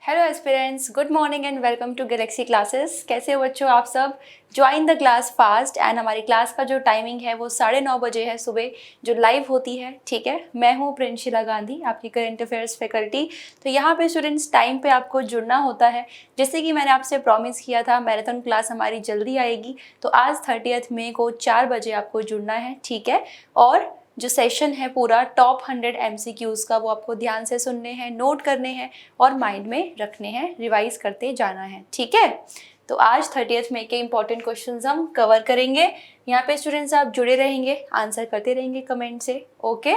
Hello aspirants, good morning and welcome to galaxy classes. कैसे हो बच्चों आप सब? Join the class fast. And हमारी क्लास का जो टाइमिंग है वो 9:30 बजे है सुबह, जो लाइव होती है। ठीक है, मैं हूँ प्रिंशिला गांधी, आपकी करंट अफेयर्स फैकल्टी। तो यहाँ पे स्टूडेंट्स टाइम पे आपको जुड़ना होता है। जैसे कि मैंने आपसे प्रॉमिस किया था, मैराथन क्लास हमारी जल्दी आएगी, तो आज 30 मई को 4 बजे आपको जुड़ना है। ठीक है, और जो सेशन है पूरा टॉप 100 MCQs का, वो आपको ध्यान से सुनने हैं, नोट करने हैं और माइंड में रखने हैं, रिवाइज करते जाना है। ठीक है, तो आज 30 मई के इंपॉर्टेंट क्वेश्चंस हम कवर करेंगे। यहाँ पे स्टूडेंट्स आप जुड़े रहेंगे, आंसर करते रहेंगे कमेंट से। ओके,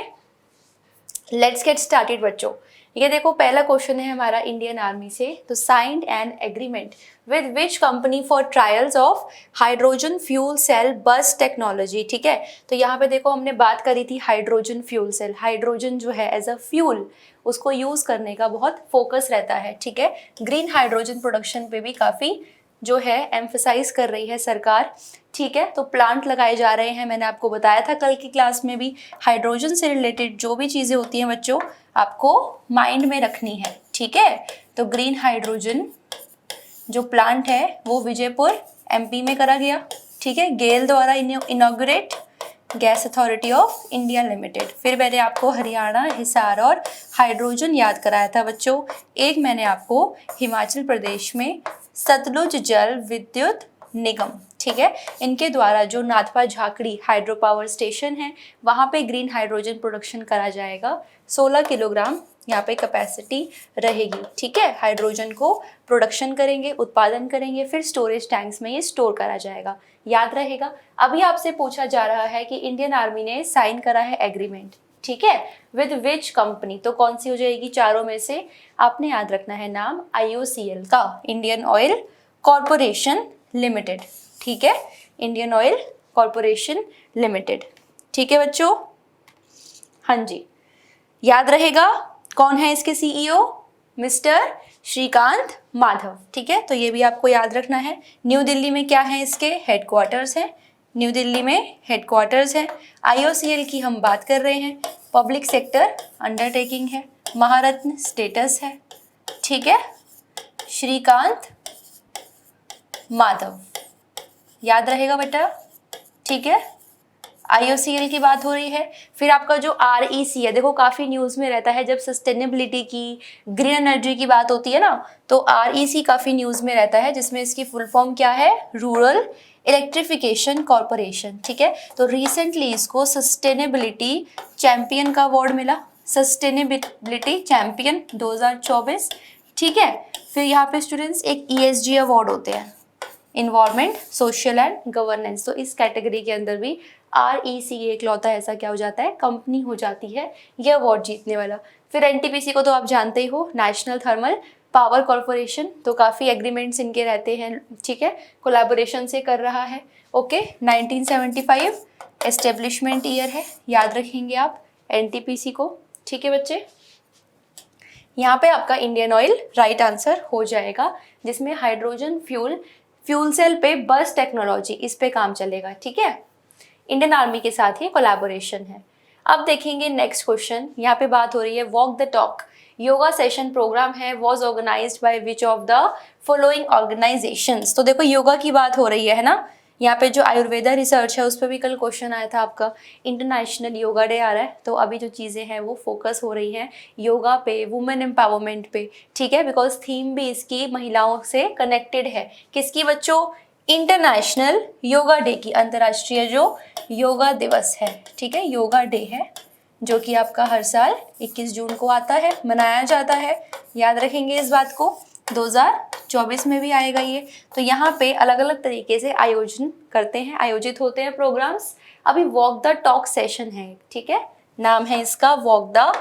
लेट्स गेट स्टार्टेड बच्चों। ये देखो, पहला क्वेश्चन है हमारा इंडियन आर्मी से। तो signed an agreement with which company for trials of hydrogen fuel cell bus technology. ठीक है, तो यहाँ पे देखो हमने बात करी थी हाइड्रोजन फ्यूल सेल। हाइड्रोजन जो है एज अ फ्यूल, उसको यूज करने का बहुत फोकस रहता है। ठीक है, ग्रीन हाइड्रोजन प्रोडक्शन पे भी काफी जो है एम्फसाइज कर रही है सरकार। ठीक है, तो प्लांट लगाए जा रहे हैं। मैंने आपको बताया था कल की क्लास में भी, हाइड्रोजन से रिलेटेड जो भी चीज़ें होती हैं बच्चों, आपको माइंड में रखनी है। ठीक है, तो ग्रीन हाइड्रोजन जो प्लांट है वो विजयपुर MP में करा गया। ठीक है, गेल द्वारा inaugurate, gas authority of India limited. फिर मैंने आपको हरियाणा, हिसार और हाइड्रोजन याद कराया था बच्चों। एक मैंने आपको हिमाचल प्रदेश में सतलुज जल विद्युत निगम, ठीक है, इनके द्वारा जो Nathpa Jhakri hydro power station है, वहाँ पे ग्रीन हाइड्रोजन प्रोडक्शन करा जाएगा। 16 किलोग्राम यहाँ पे कैपेसिटी रहेगी। ठीक है, हाइड्रोजन को प्रोडक्शन करेंगे, उत्पादन करेंगे, फिर स्टोरेज टैंक्स में ये स्टोर करा जाएगा। याद रहेगा। अभी आपसे पूछा जा रहा है कि इंडियन आर्मी ने साइन करा है एग्रीमेंट, ठीक है, विद विच कंपनी, तो कौन सी हो जाएगी चारों में से? आपने याद रखना है नाम IOCL का, इंडियन ऑयल कॉरपोरेशन लिमिटेड। ठीक है, इंडियन ऑयल कॉरपोरेशन लिमिटेड। ठीक है बच्चों, हाँ जी, याद रहेगा कौन है इसके CEO? मिस्टर श्रीकांत माधव। ठीक है, तो ये भी आपको याद रखना है। न्यू दिल्ली में क्या है इसके हेडक्वार्टर्स हैं? न्यू दिल्ली में हेडक्वार्टर्स है। IOCL की हम बात कर रहे हैं, पब्लिक सेक्टर अंडरटेकिंग है, महारत्न स्टेटस है। ठीक है, श्रीकांत माधव, याद रहेगा बेटा। ठीक है, IOCL की बात हो रही है। फिर आपका जो REC है, देखो काफ़ी न्यूज़ में रहता है जब सस्टेनेबिलिटी की, ग्रीन एनर्जी की बात होती है ना, तो REC काफ़ी न्यूज़ में रहता है, जिसमें इसकी फुल फॉर्म क्या है? Rural electrification corporation. ठीक है, तो रिसेंटली इसको सस्टेनेबिलिटी चैंपियन का अवार्ड मिला, सस्टेनेबिलिटी चैंपियन 2024। ठीक है, फिर यहाँ पे स्टूडेंट्स एक ESG अवार्ड होते हैं, इन्वायरमेंट, सोशल एंड गवर्नेंस, तो इस कैटेगरी के अंदर भी REC इकलौता ऐसा क्या हो जाता है? कंपनी हो जाती है ये अवार्ड जीतने वाला। फिर NTPC को तो आप जानते ही हो, नेशनल थर्मल पावर कॉरपोरेशन, तो काफ़ी एग्रीमेंट्स इनके रहते हैं। ठीक है, कोलैबोरेशन से कर रहा है। ओके, 1975 एस्टेब्लिशमेंट ईयर है, याद रखेंगे आप NTPC को। ठीक है बच्चे, यहाँ पे आपका इंडियन ऑयल राइट आंसर हो जाएगा, जिसमें हाइड्रोजन फ्यूल सेल पे बस टेक्नोलॉजी, इस पे काम चलेगा। ठीक है, इंडियन आर्मी के साथ ही कोलैबोरेशन है। अब देखेंगे नेक्स्ट क्वेश्चन। यहाँ पे बात हो रही है walk the talk yoga session program है, was organized by which of the following organizations. तो देखो योगा की बात हो रही है ना, यहाँ पे जो आयुर्वेदा रिसर्च है उस पर भी कल क्वेश्चन आया था आपका। इंटरनेशनल योगा डे आ रहा है, तो अभी जो चीज़ें हैं वो फोकस हो रही हैं योगा पे, वुमेन एम्पावरमेंट पे। ठीक है, बिकॉज थीम भी इसकी महिलाओं से कनेक्टेड है। किसकी बच्चों? इंटरनेशनल योगा डे की, अंतर्राष्ट्रीय जो योगा दिवस है। ठीक है, योगा डे है, जो कि आपका हर साल 21 जून को आता है, मनाया जाता है। याद रखेंगे इस बात को, 2024 में भी आएगा ये। तो यहाँ पे अलग अलग तरीके से आयोजित होते हैं प्रोग्राम्स। अभी वॉक द टॉक सेशन है, ठीक है, नाम है इसका वॉक द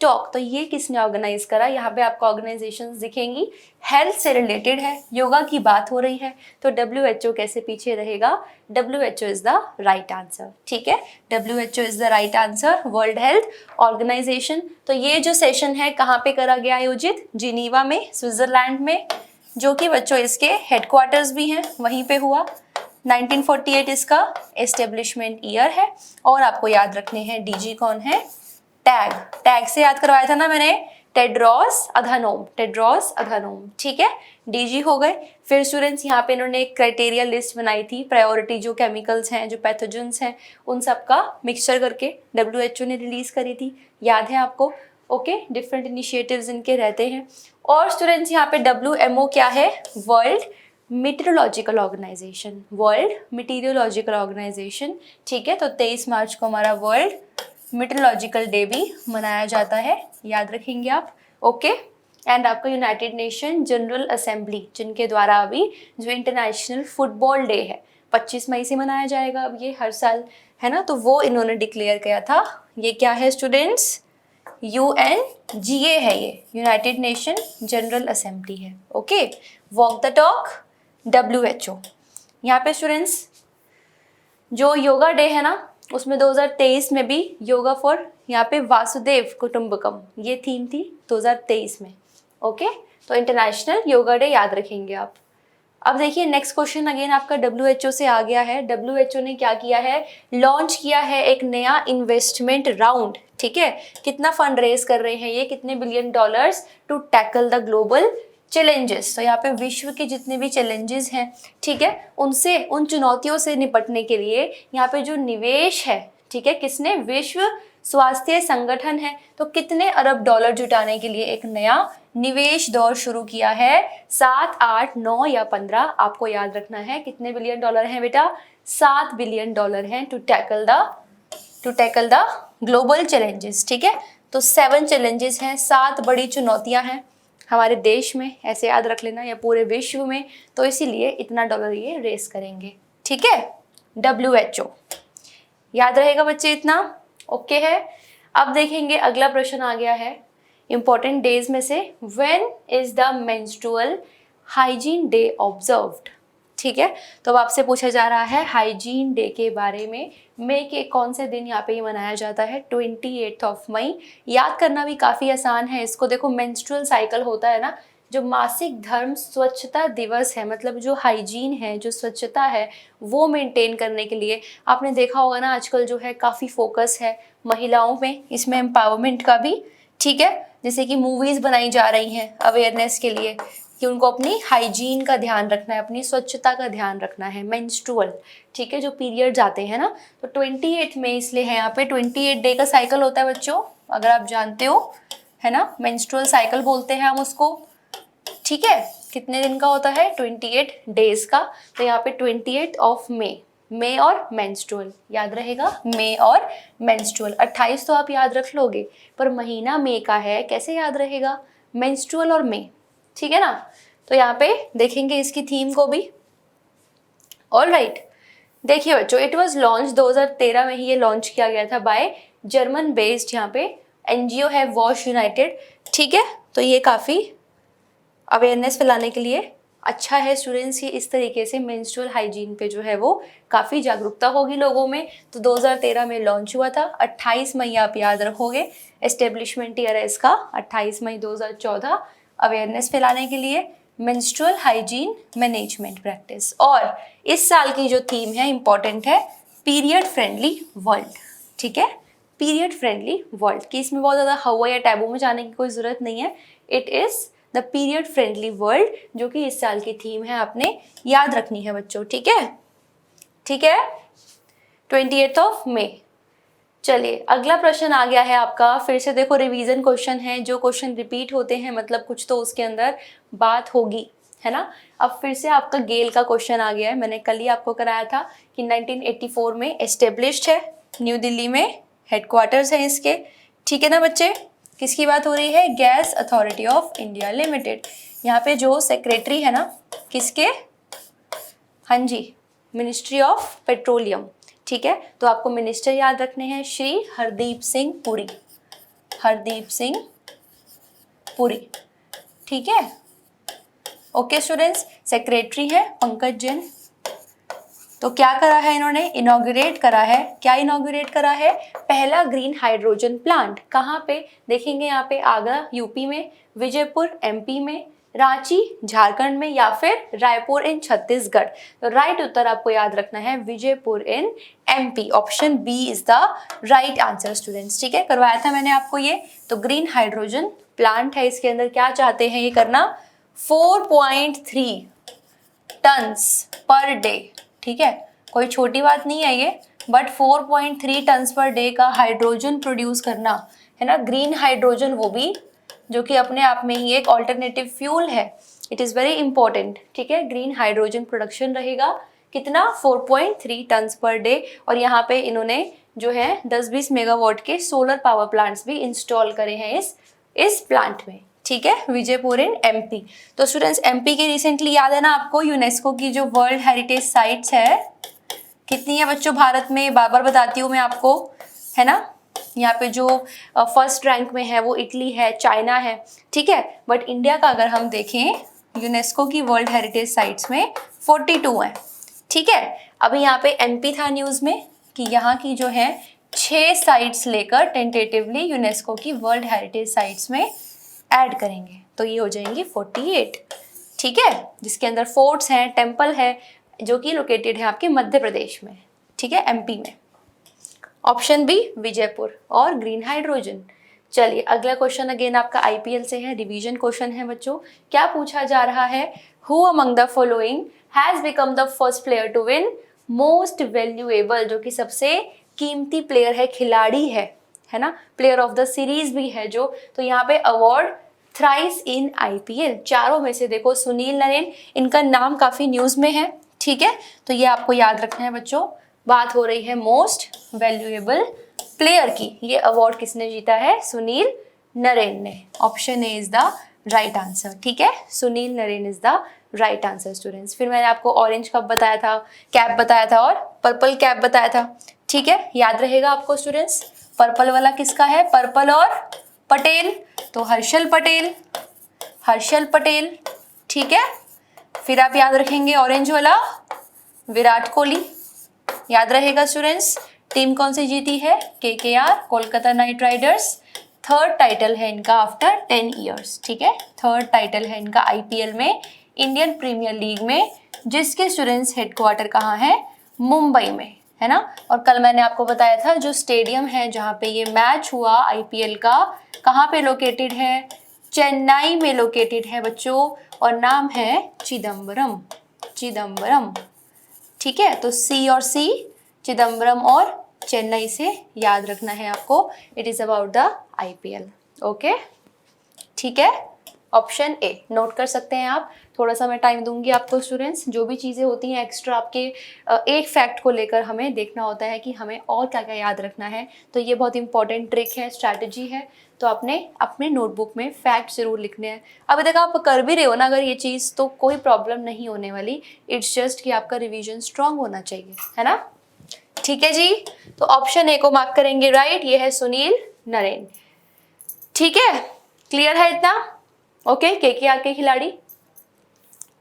टॉक। तो ये किसने ऑर्गेनाइज करा? यहाँ पे आपको ऑर्गेनाइजेशंस दिखेंगी, हेल्थ से रिलेटेड है, योगा की बात हो रही है, तो WHO कैसे पीछे रहेगा? WHO is the right answer. ठीक है, WHO is the right answer, world health organisation. तो ये जो सेशन है कहाँ पे करा गया आयोजित? जिनीवा में, स्विट्जरलैंड में, जो कि बच्चों इसके हेडक्वार्टर्स भी हैं, वहीं पे हुआ। 1948 इसका एस्टेब्लिशमेंट ईयर है। और आपको याद रखने हैं DG कौन है? टैग से याद करवाया था ना मैंने, टेड्रोस अधानोम, टेड्रोस अधानोम, ठीक है, डीजी हो गए। फिर स्टूडेंट्स यहाँ पे इन्होंने एक क्राइटेरिया लिस्ट बनाई थी, प्रायोरिटी जो केमिकल्स हैं, जो पैथोजेंस हैं, उन सब का मिक्सचर करके WHO ने रिलीज करी थी, याद है आपको? ओके, डिफरेंट इनिशिएटिव्स इनके रहते हैं। और स्टूडेंट्स यहाँ पे WMO क्या है? World meteorological organisation, world meteorological organisation, ठीक है। तो 23 मार्च को हमारा वर्ल्ड मीटेरोलॉजिकल डे भी मनाया जाता है, याद रखेंगे आप। ओके, एंड आपका यूनाइटेड नेशन जनरल असेंबली, जिनके द्वारा अभी जो इंटरनेशनल फुटबॉल डे है 25 मई से मनाया जाएगा अब ये हर साल, है ना, तो वो इन्होंने डिक्लेयर किया था। ये क्या है स्टूडेंट्स? UNGA है, ये यूनाइटेड नेशन जनरल असेंबली है। Okay, walk the talk WHO। यहाँ पे स्टूडेंट्स जो योगा डे है ना, उसमें 2023 में भी योगा फॉर यहाँ पे वासुदेव कुटुंबकम ये थीम थी 2023 में। ओके, तो इंटरनेशनल योगा डे याद रखेंगे आप। अब देखिए नेक्स्ट क्वेश्चन अगेन आपका WHO से आ गया है। WHO ने क्या किया है? लॉन्च किया है एक नया इन्वेस्टमेंट राउंड, ठीक है। कितना फंड रेज कर रहे हैं ये, कितने $billion to tackle the global challenges. तो यहाँ पे विश्व के जितने भी चैलेंजेस हैं, ठीक है, उनसे, उन चुनौतियों से निपटने के लिए यहाँ पे जो निवेश है, ठीक है, किसने? विश्व स्वास्थ्य संगठन है, तो कितने अरब डॉलर जुटाने के लिए एक नया निवेश दौर शुरू किया है? 7, 8, 9 या 15, आपको याद रखना है। कितने $billion हैं बेटा? $7 billion हैं to tackle the global challenges, ठीक है। तो 7 चैलेंजेस हैं, 7 बड़ी चुनौतियां हैं हमारे देश में, ऐसे याद रख लेना, या पूरे विश्व में, तो इसीलिए इतना डॉलर ये रेस करेंगे, ठीक है। WHO याद रहेगा बच्चे इतना? ओके है। अब देखेंगे अगला प्रश्न आ गया है इंपॉर्टेंट डेज में से, when is the menstrual hygiene day observed, ठीक है। तो अब आपसे पूछा जा रहा है हाइजीन डे के बारे में, मई के कौन से दिन यहाँ पे ये मनाया जाता है? 28 मई। याद करना भी काफ़ी आसान है इसको। देखो मेंस्ट्रुअल साइकिल होता है ना, जो मासिक धर्म स्वच्छता दिवस है, मतलब जो हाइजीन है, जो स्वच्छता है, वो मेंटेन करने के लिए आपने देखा होगा ना, आजकल जो है काफ़ी फोकस है महिलाओं में, इसमें एम्पावरमेंट का भी, ठीक है। जैसे कि मूवीज़ बनाई जा रही हैं अवेयरनेस के लिए कि उनको अपनी हाइजीन का ध्यान रखना है, अपनी स्वच्छता का ध्यान रखना है, मेंस्ट्रुअल, ठीक है, जो पीरियड्स आते हैं ना। तो 28 मई इसलिए है यहाँ पे, 28 डे का साइकिल होता है बच्चों, अगर आप जानते हो, है ना, मेंस्ट्रुअल साइकिल बोलते हैं हम उसको, ठीक है। कितने दिन का होता है? 28 डेज का। तो यहाँ पे 28 मई, मे और मेंस्ट्रुअल याद रहेगा, मे और मेंस्ट्रुअल। 28 तो आप याद रख लोगे, पर महीना मई का है, कैसे याद रहेगा? मेंस्ट्रुअल और मई, ठीक है ना। तो यहाँ पे देखेंगे इसकी थीम को भी। ऑल राइट, देखिए बच्चों, इट वाज लॉन्च 2013 में ही ये लॉन्च किया गया था बाय जर्मन बेस्ड यहाँ पे NGO है वॉश यूनाइटेड, ठीक है। तो ये काफ़ी अवेयरनेस फैलाने के लिए अच्छा है स्टूडेंट्स, ये इस तरीके से मेंस्ट्रुअल हाइजीन पे जो है वो काफ़ी जागरूकता होगी लोगों में। तो 2013 में लॉन्च हुआ था। 28 मई आप याद रखोगे, एस्टेब्लिशमेंट ईयर है इसका, 28 मई 2014, अवेयरनेस फैलाने के लिए मेंस्ट्रुअल हाइजीन मैनेजमेंट प्रैक्टिस। और इस साल की जो थीम है इंपॉर्टेंट है, पीरियड फ्रेंडली वर्ल्ड, ठीक है, पीरियड फ्रेंडली वर्ल्ड, कि इसमें बहुत ज़्यादा हवा या टैबू में जाने की कोई ज़रूरत नहीं है। It is the period friendly world, जो कि इस साल की थीम है, आपने याद रखनी है बच्चों, ठीक है, ठीक है। 28 मई। चलिए अगला प्रश्न आ गया है आपका, फिर से देखो रिवीजन क्वेश्चन है, जो क्वेश्चन रिपीट होते हैं मतलब कुछ तो उसके अंदर बात होगी, है ना। अब फिर से आपका गेल का क्वेश्चन आ गया है, मैंने कल ही आपको कराया था कि 1984 में एस्टेब्लिश्ड है, न्यू दिल्ली में हेडक्वार्टर्स है इसके, ठीक है ना बच्चे। किसकी बात हो रही है? Gas authority of India limited. यहाँ पे जो सेक्रेटरी है ना, किसके? हाँ जी, मिनिस्ट्री ऑफ पेट्रोलियम, ठीक है। तो आपको मिनिस्टर याद रखने हैं, श्री हरदीप सिंह पुरी, हरदीप सिंह पुरी, ठीक है। ओके स्टूडेंट्स, सेक्रेटरी है पंकज जैन। तो क्या करा है इन्होंने? इनॉग्रेट करा है। क्या इनॉग्रेट करा है? पहला ग्रीन हाइड्रोजन प्लांट। कहाँ पे? देखेंगे यहाँ पे, आगरा यूपी में, विजयपुर MP में, रांची झारखंड में, या फिर रायपुर इन छत्तीसगढ़। तो राइट उत्तर आपको याद रखना है विजयपुर इन MP, option B is the right answer students, ठीक है। करवाया था मैंने आपको ये। तो ग्रीन हाइड्रोजन प्लांट है, इसके अंदर क्या चाहते हैं ये करना, 4.3 टन्स पर डे, ठीक है, कोई छोटी बात नहीं है ये, बट 4.3 टन्स पर डे का हाइड्रोजन प्रोड्यूस करना, है ना, ग्रीन हाइड्रोजन, वो भी जो कि अपने आप में ही एक ऑल्टरनेटिव फ्यूल है, इट इज़ वेरी इंपॉर्टेंट, ठीक है। ग्रीन हाइड्रोजन प्रोडक्शन रहेगा कितना, 4.3 टन्स पर डे। और यहाँ पे इन्होंने जो है 10-20 मेगावाट के सोलर पावर प्लांट्स भी इंस्टॉल करे हैं इस प्लांट में, ठीक है, विजयपुर इन एमपी। तो स्टूडेंट्स एमपी के रिसेंटली याद है ना आपको, यूनेस्को की जो वर्ल्ड हेरिटेज साइट्स है कितनी है बच्चों भारत में, बार बार बताती हूँ मैं आपको, है ना। यहाँ पे जो फर्स्ट रैंक में है वो इटली है, चाइना है, ठीक है, बट इंडिया का अगर हम देखें यूनेस्को की वर्ल्ड हेरिटेज साइट्स में 42 है, ठीक है। अभी यहाँ पे एमपी था न्यूज़ में कि यहाँ की जो है 6 साइट्स लेकर टेंटेटिवली यूनेस्को की वर्ल्ड हेरिटेज साइट्स में ऐड करेंगे, तो ये हो जाएंगी 48, ठीक है, जिसके अंदर फोर्ट्स हैं, टेम्पल है, जो कि लोकेटेड है आपके मध्य प्रदेश में, ठीक है, एमपी में। ऑप्शन बी विजयपुर और ग्रीन हाइड्रोजन। चलिए अगला क्वेश्चन अगेन आपका आईपीएल से है, रिवीजन क्वेश्चन है बच्चों। क्या पूछा जा रहा है, who among the following has become the first player to win most valuable, जो कि सबसे कीमती प्लेयर है, खिलाड़ी है ना, प्लेयर ऑफ द सीरीज भी है जो, तो यहाँ पे अवार्ड थ्राइस इन आईपीएल, चारों में से देखो सुनील नरेन, इनका नाम काफी न्यूज में है, ठीक है, तो ये आपको याद रखना है बच्चों। बात हो रही है मोस्ट वैल्यूएबल प्लेयर की, ये अवार्ड किसने जीता है, सुनील नरेन ने। Option A is the right answer, ठीक है, Sunil Narine is the right answer students. फिर मैंने आपको ऑरेंज कप बताया था, कैप बताया था और पर्पल कैप बताया था, ठीक है, याद रहेगा आपको स्टूडेंट्स। पर्पल वाला किसका है, पर्पल और पटेल, तो हर्षल पटेल, ठीक है। फिर आप याद रखेंगे ऑरेंज वाला विराट कोहली, याद रहेगा स्टूडेंट्स। टीम कौन सी जीती है, KKR, Kolkata night Riders, third title है इनका आफ्टर 10 ईयर्स, ठीक है, थर्ड टाइटल है इनका आईपीएल में, इंडियन प्रीमियर लीग में, जिसके स्टूडेंट्स हेडक्वार्टर कहाँ है, मुंबई में, है ना। और कल मैंने आपको बताया था जो स्टेडियम है जहाँ पे ये मैच हुआ आईपीएल का, कहाँ पे लोकेटेड है, चेन्नई में लोकेटेड है बच्चों, और नाम है चिदम्बरम, ठीक है। तो सी और सी, चिदम्बरम और चेन्नई से याद रखना है आपको, it is about the IPL, okay, ठीक है। ऑप्शन ए नोट कर सकते हैं आप, थोड़ा सा मैं टाइम दूंगी आपको स्टूडेंट्स। जो भी चीज़ें होती हैं एक्स्ट्रा आपके एक फैक्ट को लेकर हमें देखना होता है कि हमें और क्या क्या याद रखना है, तो ये बहुत इंपॉर्टेंट ट्रिक है, स्ट्रैटेजी है, तो आपने अपने नोटबुक में फैक्ट जरूर लिखने हैं। अभी तक आप कर भी रहे हो ना अगर ये चीज़, तो कोई प्रॉब्लम नहीं होने वाली, इट्स जस्ट कि आपका रिविजन स्ट्रांग होना चाहिए, है ना, ठीक है जी। तो ऑप्शन ए को मार्क करेंगे राइट, ये है सुनील नरेन, ठीक है, क्लियर है इतना, ओके, केकेआर के खिलाड़ी।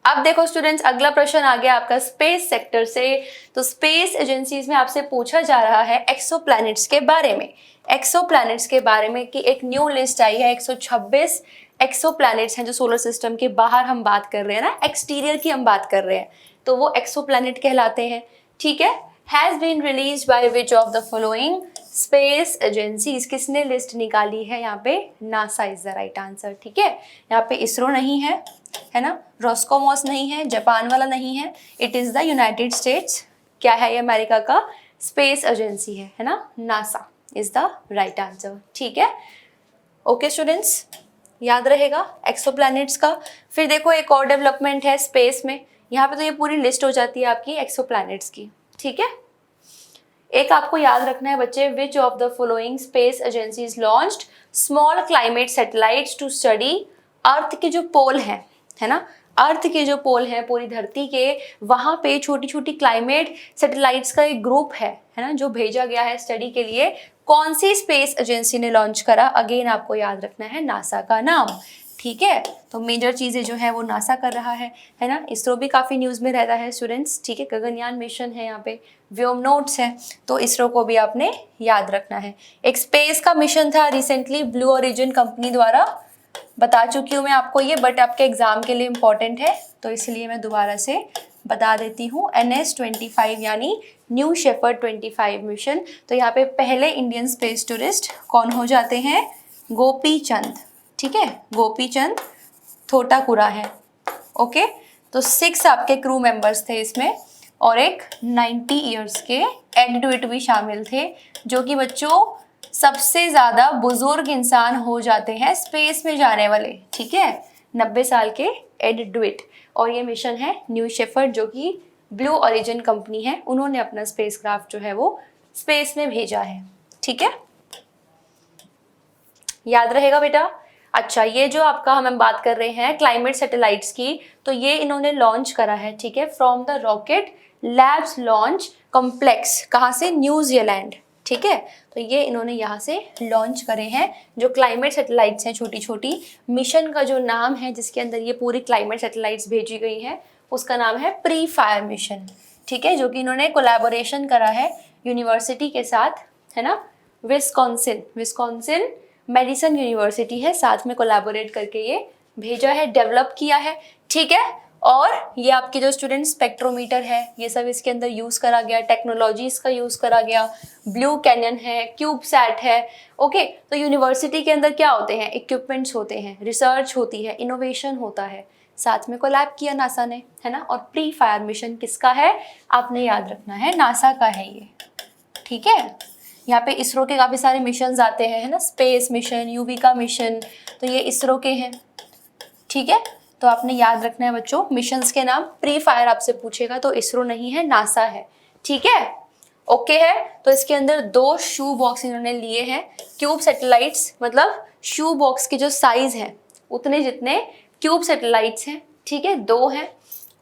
अब देखो स्टूडेंट्स अगला प्रश्न आ गया आपका स्पेस सेक्टर से। तो स्पेस एजेंसीज में आपसे पूछा जा रहा है एक्सोप्लैनेट्स के बारे में, एक्सोप्लैनेट्स के बारे में कि एक न्यू लिस्ट आई है, 126 एक्सोप्लैनेट्स हैं जो सोलर सिस्टम के बाहर हम बात कर रहे हैं ना, एक्सटीरियर की हम बात कर रहे हैं, तो वो एक्सोप्लैनेट कहलाते हैं, ठीक है। Has been released by which of the following space agencies, किसने लिस्ट निकाली है, यहाँ पे NASA is the right answer, ठीक है। यहाँ पे इसरो नहीं है ना, रोस्कोमोस नहीं है, जापान वाला नहीं है, it is the United states, क्या है ये, अमेरिका का स्पेस एजेंसी है ना, NASA is the right answer, ठीक है, ओके स्टूडेंट्स, याद रहेगा एक्सोप्लैनेट्स का। फिर देखो एक और डेवलपमेंट है स्पेस में, यहाँ पे तो ये पूरी लिस्ट हो जाती है आपकी एक्सोप्लैनेट्स की, ठीक है। एक आपको याद रखना है बच्चे, which of the following space agencies launched small climate satellites to study earth के जो पोल हैं, है ना, अर्थ के जो पोल हैं पूरी धरती के, वहाँ पे छोटी छोटी क्लाइमेट सैटेलाइट्स का एक ग्रुप है ना, जो भेजा गया है स्टडी के लिए। कौन सी स्पेस एजेंसी ने लॉन्च करा, अगेन आपको याद रखना है नासा का नाम, ठीक है। तो मेजर चीज़ें जो है वो नासा कर रहा है ना। इसरो भी काफ़ी न्यूज़ में रहता है स्टूडेंट्स, ठीक है, गगनयान मिशन है यहाँ पे, व्योमनोट्स है, तो इसरो को भी आपने याद रखना है। एक स्पेस का मिशन था रिसेंटली ब्लू ओरिजिन कंपनी द्वारा, बता चुकी हूँ मैं आपको ये, बट आपके एग्जाम के लिए इम्पॉर्टेंट है तो इसलिए मैं दोबारा से बता देती हूँ। NS-25 यानी न्यू शेफर्ड 25 मिशन। तो यहाँ पे पहले इंडियन स्पेस टूरिस्ट कौन हो जाते हैं, गोपी चंद, ठीक है, गोपीचंद थोटाकुरा है। ओके, तो 6 आपके क्रू मेंबर्स थे इसमें, और एक 90 इयर्स के एड डुइट भी शामिल थे, जो कि बच्चों सबसे ज़्यादा बुजुर्ग इंसान हो जाते हैं स्पेस में जाने वाले। ठीक है, 90 साल के एड डुइट। और ये मिशन है न्यू शेफर्ड, जो कि ब्लू ओरिजिन कंपनी है, उन्होंने अपना स्पेसक्राफ्ट जो है वो स्पेस में भेजा है। ठीक है, याद रहेगा बेटा। अच्छा, ये जो आपका हम बात कर रहे हैं क्लाइमेट सैटेलाइट्स की, तो ये इन्होंने लॉन्च करा है। ठीक है, from the rocket labs launch complex, कहाँ से, न्यूजीलैंड। ठीक है, तो ये इन्होंने यहाँ से लॉन्च करे हैं जो क्लाइमेट सैटेलाइट्स हैं, छोटी छोटी। मिशन का जो नाम है जिसके अंदर ये पूरी क्लाइमेट सैटेलाइट्स भेजी गई हैं, उसका नाम है प्री फायर मिशन। ठीक है, जो कि इन्होंने कोलैबोरेशन करा है यूनिवर्सिटी के साथ, है ना, विस्कॉन्सिन मेडिसन यूनिवर्सिटी है, साथ में कोलैबोरेट करके ये भेजा है, डेवलप किया है। ठीक है, और ये आपके जो स्टूडेंट स्पेक्ट्रोमीटर है, ये सब इसके अंदर यूज़ करा गया, टेक्नोलॉजीज़ का यूज़ करा गया, ब्लू कैनन है, क्यूब सैट है। ओके, तो यूनिवर्सिटी के अंदर क्या होते हैं, इक्विपमेंट्स होते हैं, रिसर्च होती है, इनोवेशन होता है, साथ में कोलैब किया नासा ने, है ना। और प्री फायर मिशन किसका है, आपने याद रखना है, नासा का है ये। ठीक है, यहाँ पे इसरो के काफ़ी सारे मिशंस आते हैं, है ना, स्पेस मिशन, यूविका मिशन, तो ये इसरो के हैं। ठीक है, तो आपने याद रखना है बच्चों मिशंस के नाम। प्री फायर आपसे पूछेगा तो इसरो नहीं है, नासा है। ठीक है, ओके है। तो इसके अंदर 2 शू बॉक्स इन्होंने लिए हैं, क्यूब सैटेलाइट्स, मतलब शू बॉक्स के जो साइज है उतने जितने क्यूब सैटेलाइट्स हैं। ठीक है, 2 हैं।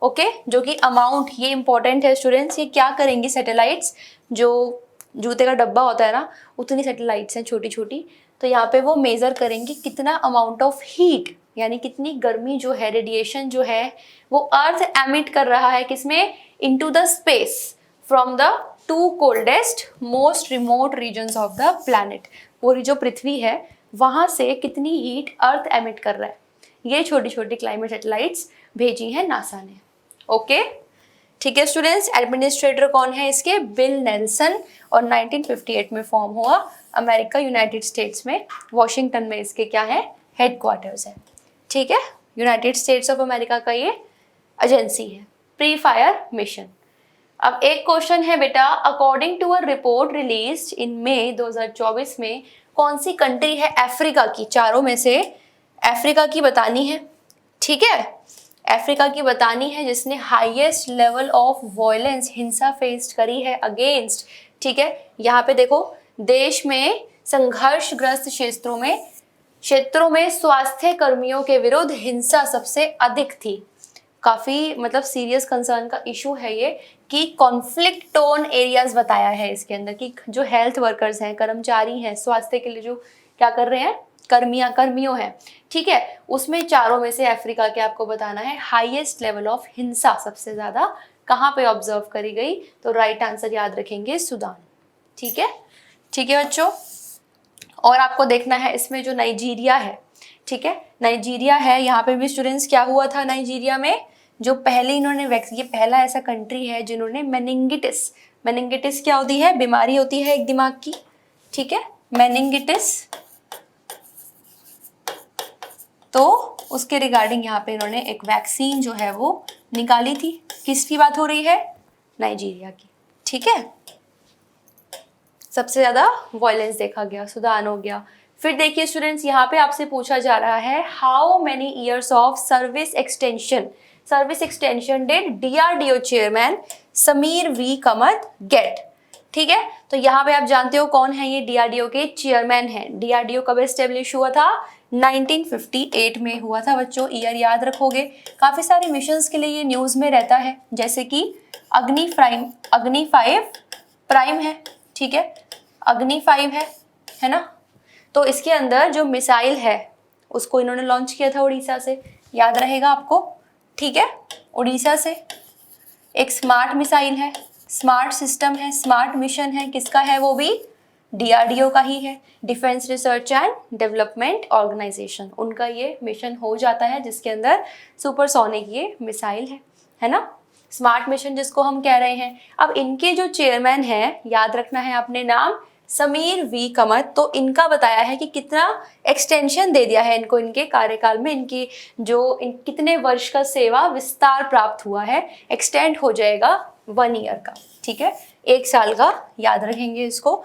ओके, जो कि अमाउंट, ये इंपॉर्टेंट है स्टूडेंट्स, ये क्या करेंगी सैटेलाइट्स, जो जूते का डब्बा होता है ना, उतनी सैटेलाइट्स हैं छोटी छोटी, तो यहाँ पे वो मेज़र करेंगे कितना अमाउंट ऑफ हीट, यानी कितनी गर्मी जो है, रेडिएशन जो है वो अर्थ एमिट कर रहा है, किसमें, इनटू द स्पेस फ्रॉम द 2 coldest most remote regions of the planet. पूरी जो पृथ्वी है वहाँ से कितनी हीट अर्थ एमिट कर रहा है, ये छोटी छोटी क्लाइमेट सैटेलाइट्स भेजी हैं नासा ने। ओके, ठीक है स्टूडेंट्स। एडमिनिस्ट्रेटर कौन है इसके, बिल नेल्सन, और 1958 में फॉर्म हुआ, अमेरिका यूनाइटेड स्टेट्स में, वॉशिंगटन में इसके क्या है, हेडक्वार्टर्स है। ठीक है, यूनाइटेड स्टेट्स ऑफ अमेरिका का ये एजेंसी है, प्री फायर मिशन। अब एक क्वेश्चन है बेटा, according to a report released in May 2024 में कौन सी कंट्री है अफ्रीका की, चारों में से अफ्रीका की बतानी है। ठीक है, अफ्रीका की बतानी है जिसने हाईएस्ट लेवल ऑफ वायलेंस, हिंसा फेस करी है अगेंस्ट। ठीक है, यहाँ पे देखो, देश में संघर्षग्रस्त क्षेत्रों में स्वास्थ्य कर्मियों के विरुद्ध हिंसा सबसे अधिक थी। काफ़ी मतलब सीरियस कंसर्न का इशू है ये, कि कॉन्फ्लिक्ट टोन एरियाज बताया है इसके अंदर, कि जो हेल्थ वर्कर्स हैं, कर्मचारी हैं, स्वास्थ्य के लिए जो क्या कर रहे हैं, कर्मियों हैं। ठीक है, उसमें चारों में से अफ्रीका के आपको बताना है हाईएस्ट लेवल ऑफ हिंसा सबसे ज़्यादा कहाँ पे ऑब्जर्व करी गई, तो राइट आंसर याद रखेंगे सूडान। ठीक है, ठीक है बच्चों। और आपको देखना है इसमें जो नाइजीरिया है, ठीक है, नाइजीरिया है, यहाँ पे भी स्टूडेंट्स क्या हुआ था नाइजीरिया में, जो पहले इन्होंने ये पहला ऐसा कंट्री है जिन्होंने मेनिंगिटिस क्या होती है, बीमारी होती है एक दिमाग की। ठीक है, मेनिंगिटिस, तो उसके रिगार्डिंग यहाँ पे इन्होंने एक वैक्सीन जो है वो निकाली थी। किसकी बात हो रही है, नाइजीरिया की। ठीक है, सबसे ज़्यादा वायलेंस देखा गया, सुदान हो गया। फिर देखिए स्टूडेंट्स, यहाँ पे आपसे पूछा जा रहा है, how many years of service extension did DRDO chairman Sameer V Kamat get. ठीक है, तो यहाँ पे आप जानते हो कौन है ये, DRDO के चेयरमैन हैं। DRDO कब एस्टेब्लिश हुआ था, 1958 में हुआ था बच्चों, ईयर याद रखोगे। काफ़ी सारे मिशंस के लिए ये न्यूज़ में रहता है, जैसे कि अग्नि 5 प्राइम है। ठीक है, अग्नि 5 है ना, तो इसके अंदर जो मिसाइल है उसको इन्होंने लॉन्च किया था उड़ीसा से, याद रहेगा आपको। ठीक है, उड़ीसा से एक स्मार्ट मिसाइल है, स्मार्ट सिस्टम है, स्मार्ट मिशन है, किसका है, वो भी DRDO का ही है, defence research and development organisation, उनका ये मिशन हो जाता है, जिसके अंदर सुपरसोनिक ये मिसाइल है ना, स्मार्ट मिशन जिसको हम कह रहे हैं। अब इनके जो चेयरमैन हैं, याद रखना है आपने नाम, समीर वी कमत, तो इनका बताया है कि कितना एक्सटेंशन दे दिया है इनको, इनके कार्यकाल में इनकी कितने वर्ष का सेवा विस्तार प्राप्त हुआ है, एक्सटेंड हो जाएगा 1 ईयर का, ठीक है, 1 साल का, याद रखेंगे इसको।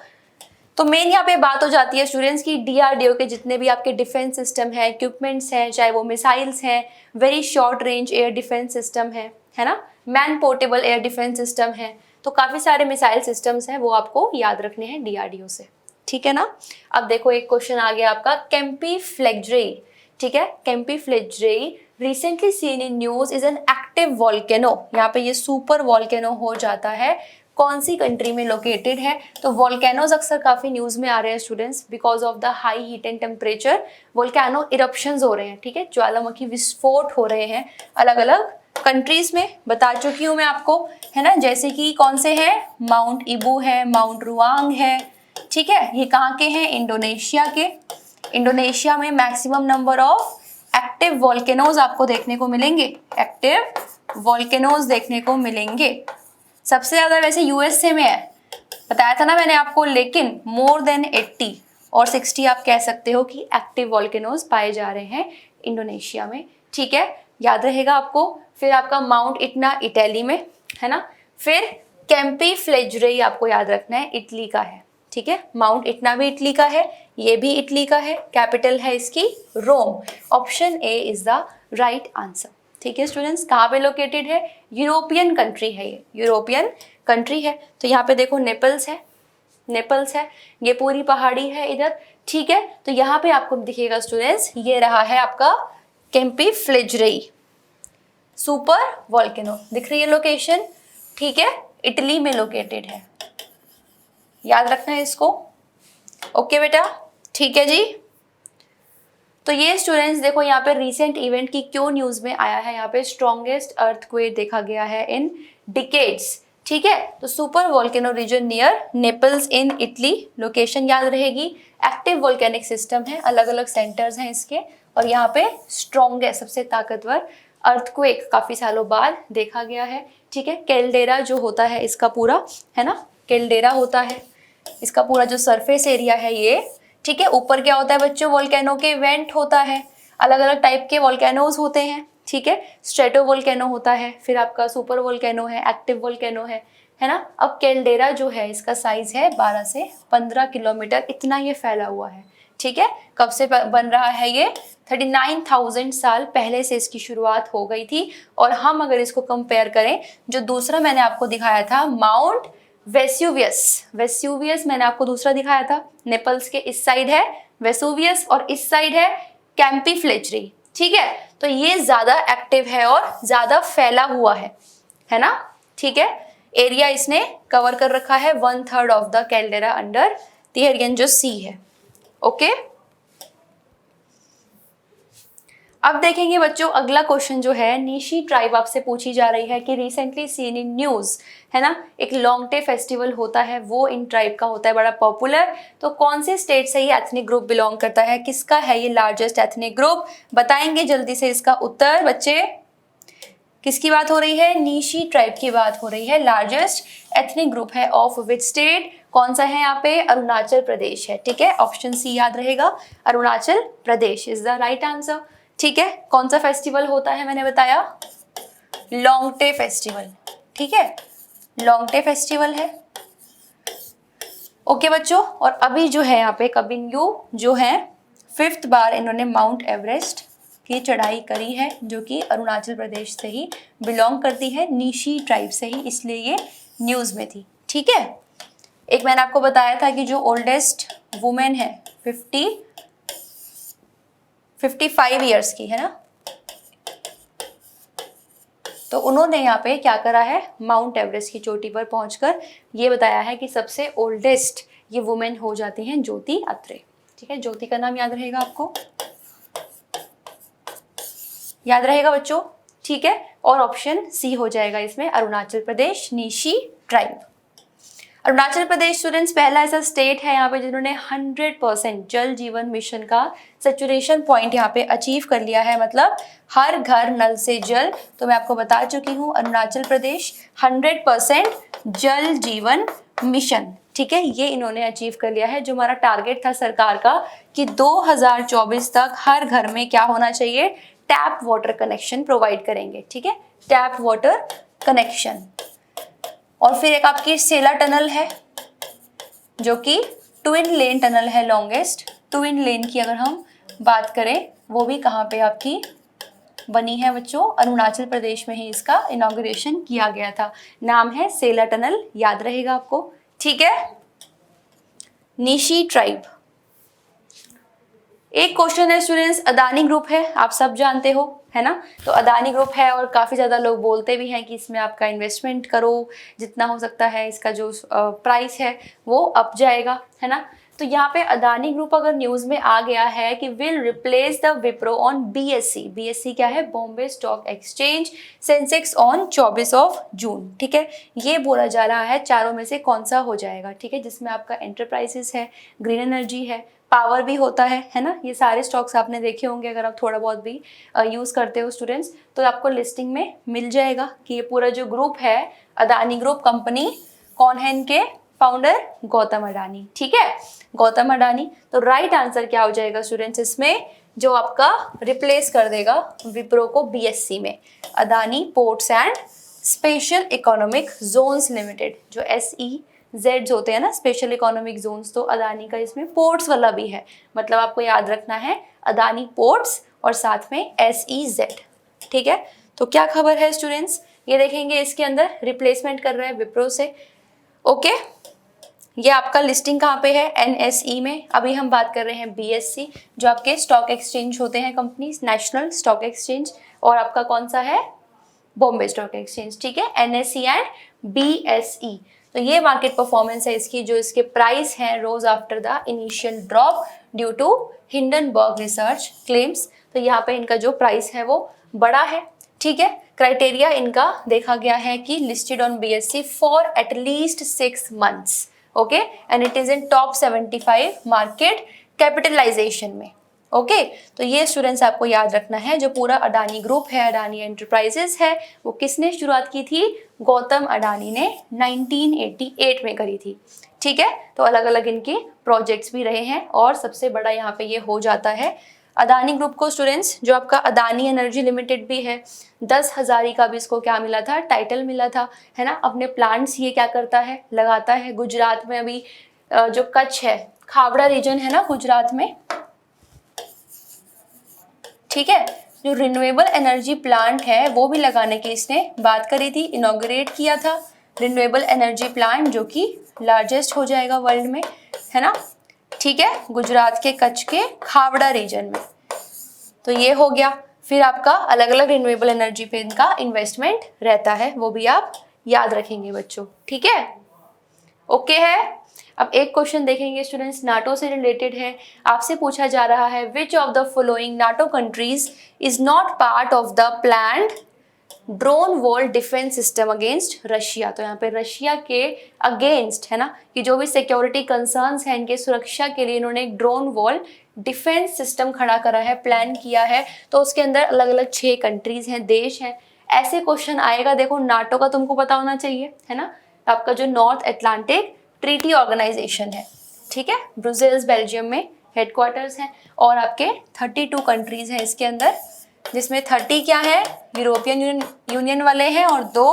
तो मेन यहाँ पे बात हो जाती है स्टूडेंट्स की DRDO के जितने भी आपके डिफेंस सिस्टम है, इक्विपमेंट्स हैं, चाहे वो मिसाइल्स हैं, very short range air defence system है ना, man portable air defence system है, तो काफ़ी सारे मिसाइल सिस्टम्स हैं, वो आपको याद रखने हैं DRDO से, ठीक है ना। अब देखो एक क्वेश्चन आ गया आपका, कैंपी फ्लेक्जरी, ठीक है, Campi Flegrei recently seen in news is an active volcano, यहाँ पे ये सुपर वॉल्केनो हो जाता है, कौन सी कंट्री में लोकेटेड है। तो वॉल्केनोज अक्सर काफी न्यूज में आ रहे हैं students, because of the high heat and temperature volcano eruptions हो रहे हैं, ठीक है, ज्वालामुखी विस्फोट हो रहे हैं अलग अलग कंट्रीज में, बता चुकी हूँ मैं आपको, है ना, जैसे कि कौन से हैं, माउंट इबू है, माउंट रुआंग है, ठीक है, ये कहाँ के हैं, इंडोनेशिया के। इंडोनेशिया में maximum number of active volcanoes आपको देखने को मिलेंगे, एक्टिव वॉल्केनोज देखने को मिलेंगे। सबसे ज्यादा वैसे USA में है, बताया था ना मैंने आपको, लेकिन मोर देन 80 और 60 आप कह सकते हो कि एक्टिव वॉल्केनोज पाए जा रहे हैं इंडोनेशिया में, ठीक है, याद रहेगा आपको। फिर आपका माउंट इटना इटली में, है ना, फिर कैंपी फ्लेक्जरी आपको याद रखना है, इटली का है, ठीक है, माउंट इटना भी इटली का है, ये भी इटली का है, कैपिटल है इसकी Rome, option A is the right answer, ठीक है स्टूडेंट्स। कहाँ पे लोकेटेड है, यूरोपियन कंट्री है, ये यूरोपियन कंट्री है। तो यहाँ पे देखो नेपल्स है, नेपल्स है, ये पूरी पहाड़ी है इधर, ठीक है, तो यहाँ पे आपको दिखेगा स्टूडेंट्स, ये रहा है आपका कैंपी फ्लेक्जरी सुपर वॉल्केनो, दिख रही है लोकेशन, ठीक है, इटली में लोकेटेड है, याद रखना है इसको, ओके बेटा, ठीक है जी। तो ये स्टूडेंट्स देखो यहाँ पे रीसेंट इवेंट की क्यों न्यूज में आया है, यहाँ पे स्ट्रॉन्गेस्ट अर्थक्वेक देखा गया है इन डिकेड्स, ठीक है, तो super volcano region near Naples in Italy, location याद रहेगी, एक्टिव वॉल्केनिक सिस्टम है, अलग अलग सेंटर्स हैं इसके, और यहाँ पे स्ट्रॉन्गेस्ट सबसे ताकतवर अर्थक्वेक काफी सालों बाद देखा गया है, ठीक है। कैल्डेरा जो होता है इसका पूरा, है ना, कैल्डेरा होता है इसका पूरा जो सरफेस एरिया है ये, ठीक है, ऊपर क्या होता है बच्चों, वोल्केनो के वेंट होता है, अलग अलग टाइप के वोल्केनोज होते हैं, ठीक है, स्ट्रेटो वोल्केनो होता है, फिर आपका सुपर वोल्केनो है, एक्टिव वोल्केनो है ना। अब कैल्डेरा जो है इसका साइज है 12 से 15 किलोमीटर, इतना ये फैला हुआ है, ठीक है। कब से बन रहा है ये, 39,000 साल पहले से इसकी शुरुआत हो गई थी। और हम अगर इसको कंपेयर करें, जो दूसरा मैंने आपको दिखाया था माउंट वेसुवियस, वेसुवियस मैंने आपको दूसरा दिखाया था, नेपल्स के इस साइड है वेसुवियस और इस साइड है कैंपी फ्लेक्जरी, ठीक है, तो ये ज्यादा एक्टिव है और ज्यादा फैला हुआ है ना, ठीक है, एरिया इसने कवर कर रखा है 1/3 ऑफ द कैल्डेरा अंडर तिहेरियन जो सी है, ओके। अब देखेंगे बच्चों अगला क्वेश्चन जो है, नीशी ट्राइब आपसे पूछी जा रही है कि रिसेंटली सीन इन न्यूज, है ना, एक लॉन्गटे फेस्टिवल होता है, वो इन ट्राइब का होता है बड़ा पॉपुलर, तो कौन से स्टेट से ये एथनिक ग्रुप बिलोंग करता है, किसका है ये लार्जेस्ट एथनिक ग्रुप, बताएंगे जल्दी से इसका उत्तर बच्चे। किसकी बात हो रही है, नीशी ट्राइब की बात हो रही है, लार्जेस्ट एथनिक ग्रुप है ऑफ विच स्टेट, कौन सा है यहाँ पे, अरुणाचल प्रदेश है, ठीक है, ऑप्शन सी याद रहेगा, Arunachal Pradesh is the right answer, ठीक है। कौन सा फेस्टिवल होता है मैंने बताया, लॉन्गटे फेस्टिवल, ठीक है, लॉन्गटे फेस्टिवल है, ओके बच्चों। और अभी जो है यहाँ पे कबिन्यू जो है 5th बार इन्होंने माउंट एवरेस्ट की चढ़ाई करी है, जो कि अरुणाचल प्रदेश से ही बिलोंग करती है, नीशी ट्राइब से ही, इसलिए ये न्यूज में थी, ठीक है। एक मैंने आपको बताया था कि जो ओल्डेस्ट वुमेन है 55 ईयर्स की, है ना, तो उन्होंने यहाँ पे क्या करा है, माउंट एवरेस्ट की चोटी पर पहुंचकर ये बताया है कि सबसे ओल्डेस्ट ये वुमेन हो जाती हैं ज्योति अत्रे, ठीक है, ज्योति का नाम याद रहेगा आपको, याद रहेगा बच्चों, ठीक है। और ऑप्शन सी हो जाएगा इसमें, अरुणाचल प्रदेश, नीशी ट्राइब। अरुणाचल प्रदेश स्टूडेंट्स पहला ऐसा स्टेट है यहाँ पे जिन्होंने 100% जल जीवन मिशन का सैचुरेशन पॉइंट यहाँ पे अचीव कर लिया है, मतलब हर घर नल से जल। तो मैं आपको बता चुकी हूँ अरुणाचल प्रदेश 100% जल जीवन मिशन, ठीक है, ये इन्होंने अचीव कर लिया है। जो हमारा टारगेट था सरकार का कि 2024 तक हर घर में क्या होना चाहिए, टैप वाटर कनेक्शन प्रोवाइड करेंगे। ठीक है, टैप वाटर कनेक्शन। और फिर एक आपकी सेला टनल है जो कि ट्विन लेन टनल है, लॉन्गेस्ट ट्विन लेन की अगर हम बात करें, वो भी कहाँ पे आपकी बनी है बच्चों, अरुणाचल प्रदेश में ही इसका इनॉग्रेशन किया गया था। नाम है सेला टनल, याद रहेगा आपको। ठीक है, निशी ट्राइब। एक क्वेश्चन है स्टूडेंट्स, अदानी ग्रुप है, आप सब जानते हो है ना। तो अदानी ग्रुप है और काफ़ी ज़्यादा लोग बोलते भी हैं कि इसमें आपका इन्वेस्टमेंट करो, जितना हो सकता है इसका जो प्राइस है वो अप जाएगा, है ना। तो यहाँ पे अदानी ग्रुप अगर न्यूज़ में आ गया है कि will replace the Wipro on BSc. BSc क्या है, Bombay stock exchange, Sensex on 24 जून। ठीक है, ये बोला जा रहा है चारों में से कौन सा हो जाएगा। ठीक है, जिसमें आपका एंटरप्राइजेस है, ग्रीन एनर्जी है, पावर भी होता है ना। ये सारे स्टॉक्स आपने देखे होंगे अगर आप थोड़ा बहुत भी यूज़ करते हो स्टूडेंट्स, तो आपको लिस्टिंग में मिल जाएगा कि ये पूरा जो ग्रुप है अदानी ग्रुप कंपनी, कौन है इनके फाउंडर, गौतम अडानी। ठीक है, गौतम अडानी। तो राइट आंसर क्या हो जाएगा स्टूडेंट्स इसमें, जो आपका रिप्लेस कर देगा विप्रो को बीएससी में, Adani ports and special economic zones limited. जो SEZ होते हैं ना, स्पेशल इकोनॉमिक जोन्स, तो अदानी का इसमें पोर्ट्स वाला भी है। मतलब आपको याद रखना है अदानी पोर्ट्स और साथ में SEZ। ठीक है, तो क्या खबर है स्टूडेंट्स, ये देखेंगे इसके अंदर रिप्लेसमेंट कर रहा है विप्रो से। ओके, ये आपका लिस्टिंग कहाँ पे है, NSE में। अभी हम बात कर रहे हैं BSC, जो आपके स्टॉक एक्सचेंज होते हैं कंपनीज, नेशनल स्टॉक एक्सचेंज, और आपका कौन सा है, बॉम्बे स्टॉक एक्सचेंज। ठीक है, NSE एंड BSE। तो ये मार्केट परफॉर्मेंस है इसकी, जो इसके प्राइस हैं rose after the initial drop due to Hindenburg research claims. तो यहाँ पे इनका जो प्राइस है वो बड़ा है। ठीक है, क्राइटेरिया इनका देखा गया है कि listed on BSE for at least 6 months। Okay, and it is in top 75 market capitalisation में। ओके, तो ये स्टूडेंट्स आपको याद रखना है। जो पूरा अडानी ग्रुप है, अडानी एंटरप्राइजेस है, वो किसने शुरुआत की थी, गौतम अडानी ने 1988 में करी थी। ठीक है, तो अलग अलग इनके प्रोजेक्ट्स भी रहे हैं और सबसे बड़ा यहाँ पे ये हो जाता है अदानी ग्रुप को स्टूडेंट्स। जो आपका अदानी एनर्जी लिमिटेड भी है, 10 हज़ारी का भी इसको क्या मिला था, टाइटल मिला था, है ना। अपने प्लांट्स ये क्या करता है, लगाता है। गुजरात में अभी जो कच्छ है, खावड़ा रीजन है ना गुजरात में, ठीक है, जो रिन्यूएबल एनर्जी प्लांट है वो भी लगाने की इसने बात करी थी, इनॉग्रेट किया था रिन्यूएबल एनर्जी प्लांट, जो कि लार्जेस्ट हो जाएगा वर्ल्ड में, है ना। ठीक है, गुजरात के कच्छ के खावड़ा रीजन में। तो ये हो गया। फिर आपका अलग अलग रिन्यूएबल एनर्जी पे इनका इन्वेस्टमेंट रहता है, वो भी आप याद रखेंगे बच्चों। ठीक है, ओके है। अब एक क्वेश्चन देखेंगे स्टूडेंट्स, नाटो से रिलेटेड है। आपसे पूछा जा रहा है विच of the following NATO countries is not part of the planned drone wall defence system against Russia. तो यहाँ पे रशिया के अगेंस्ट, है ना, कि जो भी सिक्योरिटी कंसर्न्स हैं इनके सुरक्षा के लिए इन्होंने एक ड्रोन वॉल डिफेंस सिस्टम खड़ा करा है, प्लान किया है। तो उसके अंदर अलग अलग 6 कंट्रीज हैं, देश हैं। ऐसे क्वेश्चन आएगा, देखो नाटो का तुमको पता होना चाहिए, है ना, आपका जो नॉर्थ अटलांटिक ट्रीटी ऑर्गेनाइजेशन है, ठीक है, ब्रुसेल्स बेल्जियम में हेडक्वार्टर्स हैं। और आपके 32 कंट्रीज हैं इसके अंदर, जिसमें 30 क्या है, यूरोपियन यूनियन वाले हैं और 2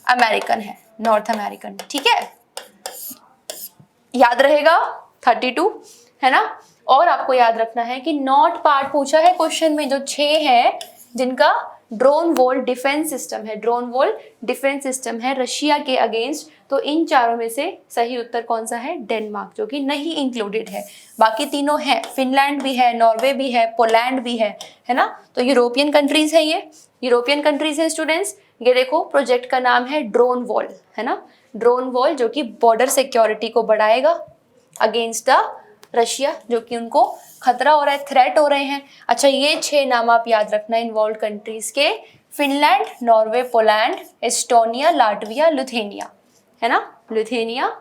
अमेरिकन हैं, नॉर्थ अमेरिकन। ठीक है, याद रहेगा 32, है ना। और आपको याद रखना है कि नॉट पार्ट पूछा है क्वेश्चन में, जो 6 है जिनका ड्रोन वॉल डिफेंस सिस्टम है, ड्रोन वॉल डिफेंस सिस्टम है रशिया के अगेंस्ट। तो इन चारों में से सही उत्तर कौन सा है, डेनमार्क, जो कि नहीं इंक्लूडेड है। बाकी तीनों हैं, फिनलैंड भी है, नॉर्वे भी है, पोलैंड भी है ना। तो यूरोपियन कंट्रीज है, ये यूरोपियन कंट्रीज है स्टूडेंट्स। ये देखो प्रोजेक्ट का नाम है ड्रोन वॉल, है ना, ड्रोन वॉल, जो कि बॉर्डर सिक्योरिटी को बढ़ाएगा अगेंस्ट द रशिया, जो कि उनको खतरा हो रहा है, थ्रेट हो रहे हैं। अच्छा, ये 6 नाम आप याद रखना इन्वॉल्व कंट्रीज के, Finland, Norway, Poland, Estonia, Latvia, Lithuania, है ना, Lithuania,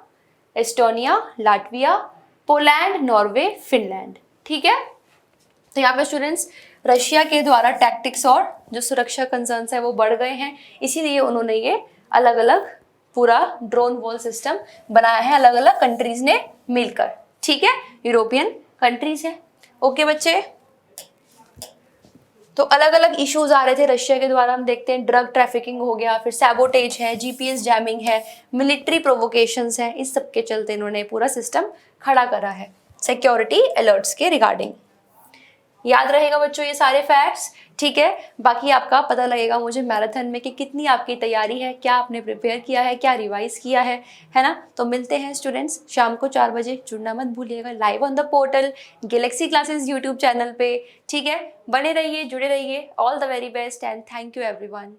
Estonia, Latvia, Poland, Norway, Finland. ठीक है, तो यहाँ पे स्टूडेंट्स रशिया के द्वारा टैक्टिक्स और जो सुरक्षा कंसर्न्स है वो बढ़ गए हैं, इसीलिए उन्होंने ये अलग अलग पूरा ड्रोन वॉल सिस्टम बनाया है अलग अलग कंट्रीज ने मिलकर, ठीक है, यूरोपियन कंट्रीज है। ओके बच्चे, तो अलग अलग इश्यूज आ रहे थे रशिया के द्वारा, हम देखते हैं ड्रग ट्रैफिकिंग हो गया, फिर सैबोटेज है, जीपीएस जैमिंग है, मिलिट्री प्रोवोकेशंस है, इस सब के चलते इन्होंने पूरा सिस्टम खड़ा करा है सिक्योरिटी अलर्ट्स के रिगार्डिंग। याद रहेगा बच्चों ये सारे फैक्ट्स, ठीक है। बाकी आपका पता लगेगा मुझे मैराथन में कि कितनी आपकी तैयारी है, क्या आपने प्रिपेयर किया है, क्या रिवाइज किया है ना। तो मिलते हैं स्टूडेंट्स शाम को 4 बजे, जुड़ना मत भूलिएगा live on the portal Galaxy classes YouTube channel पे, ठीक है। बने रहिए, जुड़े रहिए। All the very best and thank you everyone.